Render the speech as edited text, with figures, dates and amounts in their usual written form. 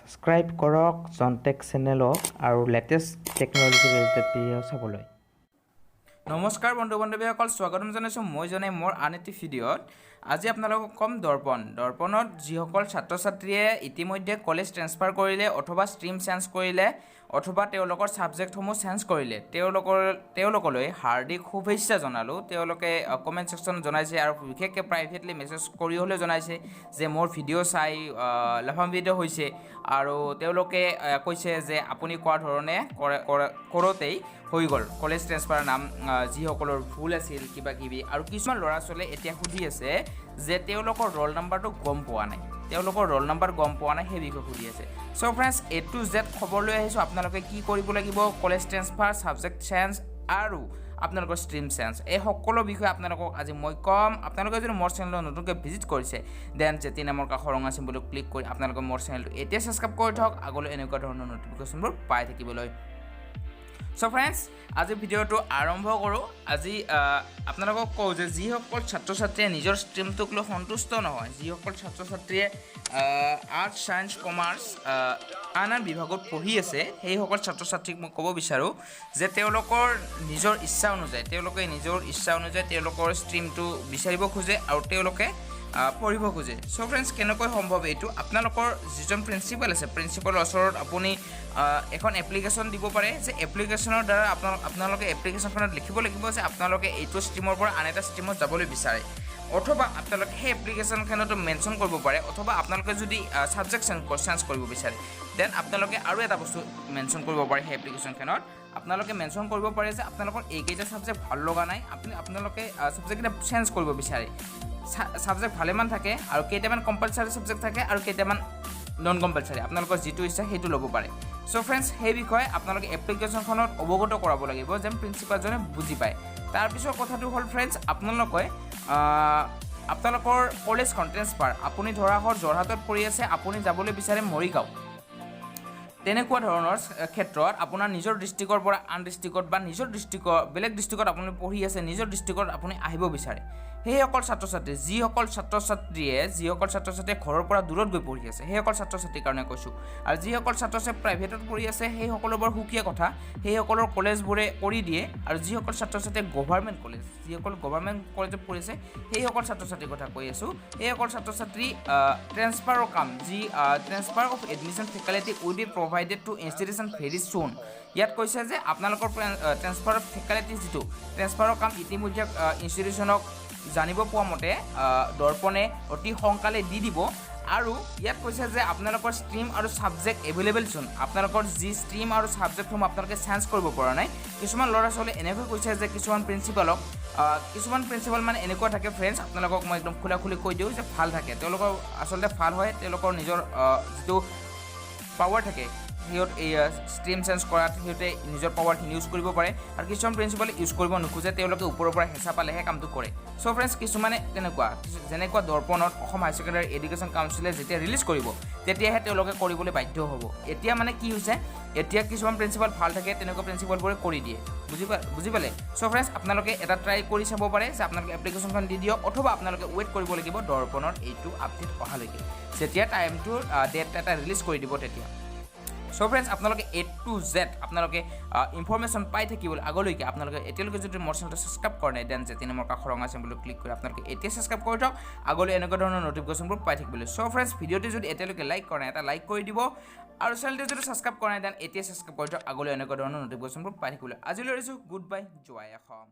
Subscribe কৰক জনটেক চেনেলক আৰু latest technology related video' চাবলৈ। নমস্কাৰ বন্ধু বান্ধৱীসকল, স্বাগতম জনাইছোঁ মই জনাই মোৰ আন এটি ভিডিঅ'ত। আজি আপোনালোকক কম দৰ্পণত যিসকল ছাত্ৰ ছাত্ৰীয়ে ইতিমধ্যে কলেজ ট্ৰেন্সফাৰ কৰিলে অথবা ষ্ট্ৰীম চেঞ্জ কৰিলে অথবা তেওঁলোকৰ ছাবজেক্টসমূহ চেঞ্জ কৰিলে তেওঁলোকলৈ হাৰ্দিক শুভেচ্ছা জনালোঁ। তেওঁলোকে কমেণ্ট ছেকশ্যনত জনাইছে আৰু বিশেষকৈ প্ৰাইভেটলি মেছেজ কৰি হ'লেও জনাইছে যে মোৰ ভিডিঅ' চাই লাভান্বিত হৈছে আৰু তেওঁলোকে কৈছে যে আপুনি কোৱা ধৰণে কৰোঁতেই হৈ গ'ল কলেজ ট্ৰেন্সফাৰ নাম যিসকলৰ ভুল আছিল কিবা কিবি। আৰু কিছুমান ল'ৰা ছোৱালীয়ে এতিয়া সুধি আছে যে তেওঁলোকৰ ৰোল নাম্বাৰটো গম পোৱা নাই, সেই বিষয়ে সুধি আছে। চ' ফ্ৰেণ্ডছ, A to Z খবৰ লৈ আহিছোঁ আপোনালোকে কি কৰিব লাগিব, কলেজ ট্ৰেন্সফাৰ, ছাবজেক্ট চেঞ্জ আৰু আপোনালোকৰ ষ্ট্ৰীম চেঞ্জ, এই সকলো বিষয়ে আপোনালোকক আজি মই ক'ম। আপোনালোকে যদি মোৰ চেনেলত নতুনকৈ ভিজিট কৰিছে দেন জেটি নামৰ কাষৰ ৰঙা চিম্বলটো ক্লিক কৰি আপোনালোকে মোৰ চেনেলটো এতিয়া ছাবস্ক্ৰাইব কৰি থওক আগলৈ এনেকুৱা ধৰণৰ নটিফিকেশ্যনবোৰ পাই থাকিবলৈ। চ' ফ্ৰেণ্ডছ, আজি ভিডিঅ'টো আৰম্ভ কৰোঁ। আজি আপোনালোকক কওঁ যে যিসকল ছাত্ৰ ছাত্ৰীয়ে নিজৰ ষ্ট্ৰীমটোক লৈ সন্তুষ্ট নহয়, যিসকল ছাত্ৰ ছাত্ৰীয়ে আৰ্টছ ছায়েন্স কমাৰ্চ আন বিভাগত পঢ়ি আছে, সেইসকল ছাত্ৰ ছাত্ৰীক মই ক'ব বিচাৰোঁ যে তেওঁলোকৰ নিজৰ ইচ্ছা অনুযায়ী তেওঁলোকৰ ষ্ট্ৰীমটো বিচাৰিব খোজে আৰু তেওঁলোকে পঢ়িব খোজে। চ' ফ্ৰেণ্ডছ, কেনেকৈ সম্ভৱ এইটো? আপোনালোকৰ যিজন প্ৰিন্সিপাল আছে, প্ৰিন্সিপালৰ ওচৰত আপুনি এখন এপ্লিকেশ্যন দিব পাৰে যে এপ্লিকেশ্যনৰ দ্বাৰা আপোনালোকে এপ্লিকেশ্যনখনত লিখিব লাগিব যে আপোনালোকে এইটো ষ্ট্ৰীমৰ পৰা আন এটা ষ্ট্ৰীমত যাবলৈ বিচাৰে, অথবা আপোনালোকে সেই এপ্লিকেশ্যনখনতো মেনশ্যন কৰিব পাৰে, অথবা আপোনালোকে যদি ছাবজেক্ট চেঞ্জ কৰিব বিচাৰে দেন আপোনালোকে আৰু এটা বস্তু মেনশ্যন কৰিব পাৰে। সেই এপ্লিকেশ্যনখনত আপোনালোকে মেনশ্যন কৰিব পাৰে যে আপোনালোকৰ এইকেইটা ছাবজেক্ট ভাল লগা নাই, আপোনালোকে ছাবজেক্টকেইটা চেঞ্জ কৰিব বিচাৰে। ছাবজেক্ট ভালেমান থাকে আৰু কেইটামান কম্পালচাৰী ছাবজেক্ট থাকে আৰু কেইটামান নন কম্পালচাৰী, আপোনালোকৰ যিটো ইচ্ছা সেইটো ল'ব পাৰে। চ' ফ্ৰেণ্ডছ, সেই বিষয়ে আপোনালোকে এপ্লিকেশ্যনখনত অৱগত কৰাব লাগিব যেন প্ৰিন্সিপালজনে বুজি পায়। তাৰপিছৰ কথাটো হ'ল ফ্ৰেণ্ডছ, আপোনালোকৰ কলেজখন ট্ৰেন্সফাৰ, আপুনি ধৰা হ'ল যোৰহাটত পঢ়ি আছে, আপুনি যাবলৈ বিচাৰে মৰিগাঁও, তেনেকুৱা ধৰণৰ ক্ষেত্ৰত আপোনাৰ নিজৰ ডিষ্ট্ৰিক্টৰ পৰা আন ডিষ্ট্ৰিক্টত বা বেলেগ ডিষ্ট্ৰিক্টত আপুনি পঢ়ি আছে, নিজৰ ডিষ্ট্ৰিক্টত আপুনি আহিব বিচাৰে। সেইসকল ছাত্ৰ ছাত্ৰী যিসকল ছাত্ৰ ছাত্ৰীয়ে ঘৰৰ পৰা দূৰত গৈ পঢ়ি আছে, সেইসকল ছাত্ৰ ছাত্ৰীৰ কাৰণে কৈছোঁ। আৰু যিসকল ছাত্ৰ ছাত্ৰী প্ৰাইভেটত পঢ়ি আছে সেইসকলৰ বৰ সুকীয়া কথা, সেইসকলৰ কলেজবোৰে কৰি দিয়ে। আৰু যিসকল ছাত্ৰ ছাত্ৰীয়ে গভৰ্ণমেণ্ট কলেজত পঢ়ি আছে সেইসকল ছাত্ৰ ছাত্ৰীৰ কথা কৈ আছোঁ। সেইসকল ছাত্ৰ ছাত্ৰী ট্ৰেন্সফাৰৰ কাম, transfer of admission faculty will be provided to institution very soon. ইয়াত কৈছে যে আপোনালোকৰ ট্ৰেন্সফাৰ অফ ফেকাল্টি যিটো ট্ৰেন্সফাৰৰ কাম ইতিমধ্যে ইনষ্টিটিউশ্যনক জানিব পোৱা মতে দৰ্পণে অতি সোনকালে দি দিব। আৰু ইয়াত কৈছে যে আপোনালোকৰ ষ্ট্ৰীম আৰু ছাবজেক্ট এভেইলেবল চোন, আপোনালোকৰ যি ষ্ট্ৰীম আৰু ছাবজেক্টসমূহ আপোনালোকে চেঞ্জ কৰিব পৰা নাই। কিছুমান ল'ৰা ছোৱালীয়ে এনেকৈ কৈছে যে কিছুমান প্ৰিন্সিপাল মানে এনেকুৱা থাকে ফ্ৰেণ্ডছ, আপোনালোকক মই একদম খোলাখুলি কৈ দিওঁ যে ভাল থাকে, তেওঁলোকৰ আচলতে ভাল হয়, তেওঁলোকৰ নিজৰ যিটো পাৱাৰ থাকে সিহঁতে ষ্ট্ৰীম চেঞ্জ কৰাত সিহঁতে নিজৰ পাৱাৰখিনি ইউজ কৰিব পাৰে। আৰু কিছুমান প্ৰিন্সিপালে ইউজ কৰিব নোখোজে, তেওঁলোকে ওপৰৰ পৰা হেঁচা পালেহে কামটো কৰে। চ' ফ্ৰেণ্ডছ, কিছুমানে যেনেকুৱা দৰ্পণত অসম হায়াৰ ছেকেণ্ডেৰী এডুকেশ্যন কাউন্সিলে যেতিয়া ৰিলিজ কৰিব তেতিয়াহে তেওঁলোকে কৰিবলৈ বাধ্য হ'ব। এতিয়া মানে কি হৈছে, এতিয়া কিছুমান প্ৰিন্সিপাল ভাল থাকে, তেনেকুৱা প্ৰিন্সিপালবোৰে কৰি দিয়ে, বুজি পালে? চ' ফ্ৰেণ্ডছ, আপোনালোকে এটা ট্ৰাই কৰি চাব পাৰে যে আপোনালোকে এপ্লিকেশ্যনখন দি দিয়ক, অথবা আপোনালোকে ৱেইট কৰিব লাগিব দৰ্পণৰ এইটো আপডেট অহালৈকে, যেতিয়া ডেট এটা ৰিলিজ কৰি দিব তেতিয়া। চ' ফ্ৰেণ্ডছ, আপোনালোকে A to Z আপোনালোকে ইনফৰমেশ্যন পাই থাকিবলৈ আগলৈকে আপোনালোকে এতিয়ালৈকে যদি মোৰ চেনেলটো ছাবস্ক্ৰাইব কৰা নাই দেন জেটি নামৰ কাষৰ ৰঙা চিম্বলটো ক্লিক কৰি আপোনালোকে এতিয়া ছাবস্ক্ৰাইব কৰি থওক আগলৈ এনেকুৱা ধৰণৰ নটিফিকেশ্যনবোৰ পাই থাকিবলৈ। চ' ফ্ৰেণ্ডছ, ভিডিঅ'টো যদি এতিয়ালৈকে লাইক কৰা নাই এটা লাইক কৰি দিব, আৰু চেনেলটো যদি ছাবস্ক্ৰাইব কৰা নাই দেন এতিয়া ছাবস্ক্ৰাইব কৰি থওক আগলৈ এনেকুৱা ধৰণৰ নটিফিকেশ্যনবোৰ পাই থাকিবলৈ। আজিলৈ এৰিছোঁ, গুড বাই, জয় অসম।